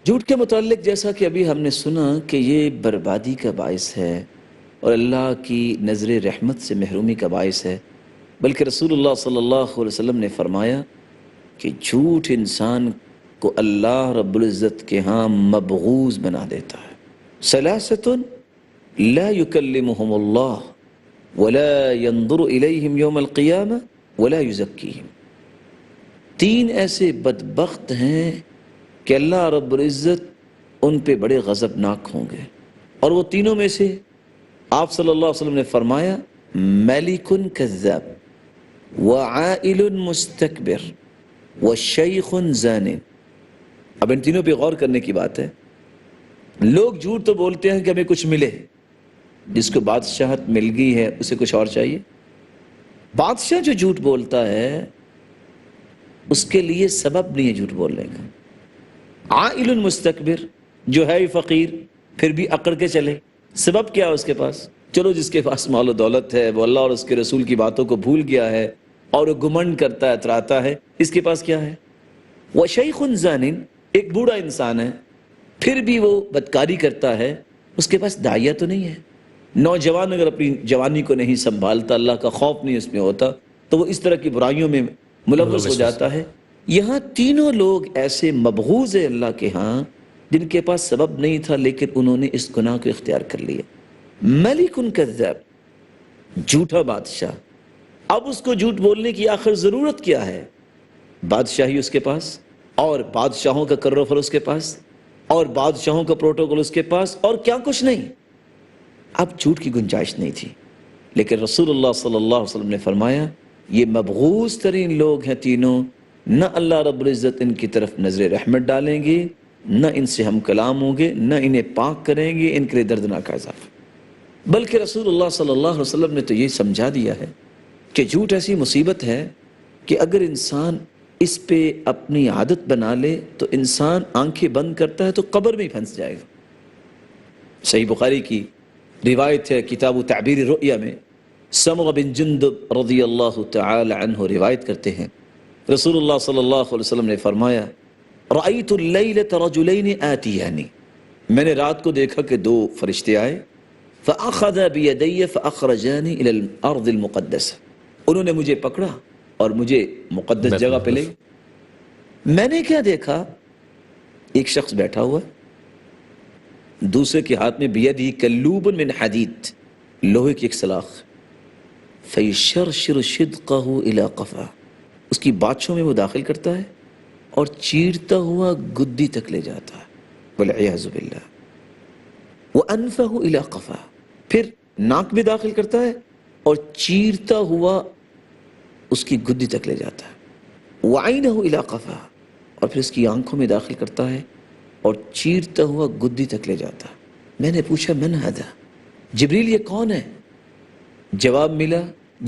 جھوٹ کے متعلق جیسا کہ ابھی ہم نے سنا کہ یہ بربادی کا باعث ہے اور اللہ کی نظر رحمت سے محرومی کا باعث ہے، بلکہ رسول اللہ صلی اللہ علیہ وسلم نے فرمایا کہ جھوٹ انسان کو اللہ رب العزت کے ہاں مبغوض بنا دیتا ہے۔ ثلاثۃ لا يكلمهم اللہ ولا ينظر الیہم یوم القیامہ ولا یزکیہم، تین ایسے بدبخت ہیں کہ اللہ رب العزت ان پہ بڑے غضبناک ہوں گے، اور وہ تینوں میں سے آپ صلی اللہ علیہ وسلم نے فرمایا ملک کذاب وعائل مستکبر وشیخ زان۔ اب ان تینوں پہ غور کرنے کی بات ہے۔ لوگ جھوٹ تو بولتے ہیں کہ ہمیں کچھ ملے، جس کو بادشاہت مل گئی ہے اسے کچھ اور چاہیے۔ بادشاہ جو جھوٹ بولتا ہے اس کے لیے سبب نہیں ہے جھوٹ بولنے کا۔ عائل مستکبر، جو ہے فقیر پھر بھی اکڑ کے چلے، سبب کیا ہے اس کے پاس؟ چلو جس کے پاس مال و دولت ہے، وہ اللہ اور اس کے رسول کی باتوں کو بھول گیا ہے اور وہ گمنڈ کرتا ہے، اتراتا ہے، اس کے پاس کیا ہے؟ وشیخ زان، ایک بوڑھا انسان ہے پھر بھی وہ بدکاری کرتا ہے، اس کے پاس داعیہ تو نہیں ہے۔ نوجوان اگر اپنی جوانی کو نہیں سنبھالتا، اللہ کا خوف نہیں اس میں ہوتا، تو وہ اس طرح کی برائیوں میں ملوث ہو جاتا ہے۔ یہاں تینوں لوگ ایسے مبغوض ہیں اللہ کے ہاں جن کے پاس سبب نہیں تھا لیکن انہوں نے اس گناہ کو اختیار کر لیا۔ ملک کذاب، جھوٹا بادشاہ۔ اب اس کو جھوٹ بولنے کی آخر ضرورت کیا ہے؟ بادشاہی اس کے پاس، اور بادشاہوں کا کر و فر اس کے پاس، اور بادشاہوں کا پروٹوکول اس کے پاس، اور کیا کچھ نہیں۔ اب جھوٹ کی گنجائش نہیں تھی، لیکن رسول اللہ صلی اللہ علیہ وسلم نے فرمایا یہ مبغوض ترین لوگ ہیں تینوں، نہ اللہ رب العزت ان کی طرف نظر رحمت ڈالیں گے، نہ ان سے ہم کلام ہوں گے، نہ انہیں پاک کریں گے، ان کے لیے دردناک عذاب۔ بلکہ رسول اللہ صلی اللہ علیہ وسلم نے تو یہ سمجھا دیا ہے کہ جھوٹ ایسی مصیبت ہے کہ اگر انسان اس پہ اپنی عادت بنا لے تو انسان آنکھیں بند کرتا ہے تو قبر میں ہی پھنس جائے گا۔ صحیح بخاری کی روایت ہے، کتاب تعبیر الرؤیا میں سمغ بن جندب رضی اللہ تعالی عنہ روایت کرتے ہیں، رسول اللہ صلی اللہ علیہ وسلم نے فرمایا رأیت اللیلۃ رجلین آتیانی، میں نے رات کو دیکھا کہ دو فرشتے آئے، فأخذا بیدی فأخرجانی الی الارض المقدسہ، انہوں نے مجھے پکڑا اور مجھے مقدس جگہ پہ لے۔ میں نے کیا دیکھا؟ ایک شخص بیٹھا ہوا، دوسرے کے ہاتھ میں بیدی کلوب من حدید، لوہے کی ایک سلاخ، فیشرشر شدقہ الی قفا، اس کی باتشوں میں وہ داخل کرتا ہے اور چیرتا ہوا گدی تک لے جاتا ہے، والعیاذ باللہ، وانفہ الی قفا، پھر ناک میں داخل کرتا ہے اور چیرتا ہوا اس کی گدی تک لے جاتا ہے، وعینہ الی قفا، اور پھر اس کی آنکھوں میں داخل کرتا ہے اور چیرتا ہوا گدی تک لے جاتا ہے۔ میں نے پوچھا من ھذا، جبریل یہ کون ہے؟ جواب ملا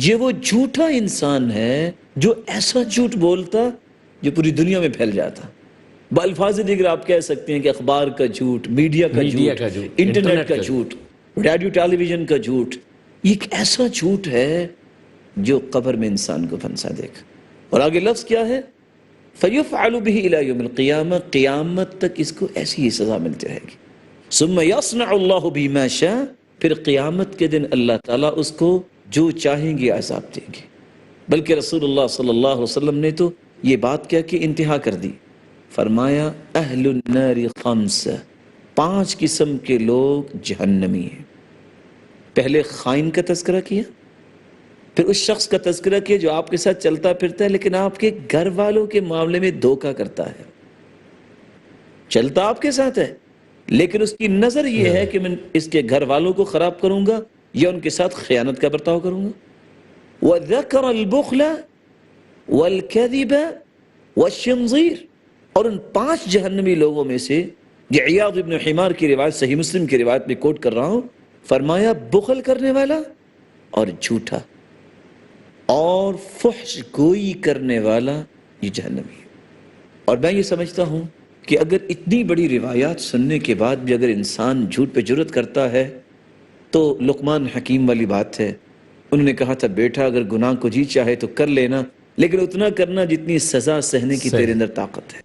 یہ وہ جھوٹا انسان ہے جو ایسا جھوٹ بولتا جو پوری دنیا میں پھیل جاتا۔ بالفاظ دیگر آپ کہہ سکتے ہیں کہ اخبار کا جھوٹ، میڈیا کا جھوٹ، انٹرنیٹ کا جھوٹ، ریڈیو ٹیلی ویژن کا جھوٹ، یہ ایک ایسا جھوٹ ہے جو قبر میں انسان کو پھنسا دے گا۔ اور آگے لفظ کیا ہے؟ فَيُفْعَلُ بِهِ إِلَى يَوْمِ الْقِيَامَةِ، قیامت تک اس کو ایسی ہی سزا ملتی رہے گی۔ ثُمَّ يَصْنَعُ اللَّهُ بِهِ مَا شَاءَ، پھر قیامت کے دن اللہ تعالیٰ اس کو جو چاہیں گے عذاب دیں گے۔ بلکہ رسول اللہ صلی اللہ علیہ وسلم نے تو یہ بات کہہ کے انتہا کر دی، فرمایا اہل النار خمس، 5 قسم کے لوگ جہنمی ہیں۔ پہلے خائن کا تذکرہ کیا، پھر اس شخص کا تذکرہ کیا جو آپ کے ساتھ چلتا پھرتا ہے لیکن آپ کے گھر والوں کے معاملے میں دھوکہ کرتا ہے، چلتا آپ کے ساتھ ہے لیکن اس کی نظر یہ ہے کہ میں اس کے گھر والوں کو خراب کروں گا یا ان کے ساتھ خیانت کا برتاؤ کروں گا۔ وَذَكَرَ الْبُخْلَ وَالْكَذِبَ وَالشِّنْظِيرَ، اور ان 5 جہنمی لوگوں میں سے یہ عیاض ابن حمار کی روایت صحیح مسلم کی روایت میں کوٹ کر رہا ہوں، فرمایا بخل کرنے والا اور جھوٹا اور فحش گوئی کرنے والا یہ جہنمی ہے۔ اور میں یہ سمجھتا ہوں کہ اگر اتنی بڑی روایات سننے کے بعد بھی اگر انسان جھوٹ پہ جرأت کرتا ہے تو لقمان حکیم والی بات ہے، انہوں نے کہا تھا بیٹا اگر گناہ کو جی چاہے تو کر لینا، لیکن اتنا کرنا جتنی سزا سہنے کی تیرے اندر طاقت ہے۔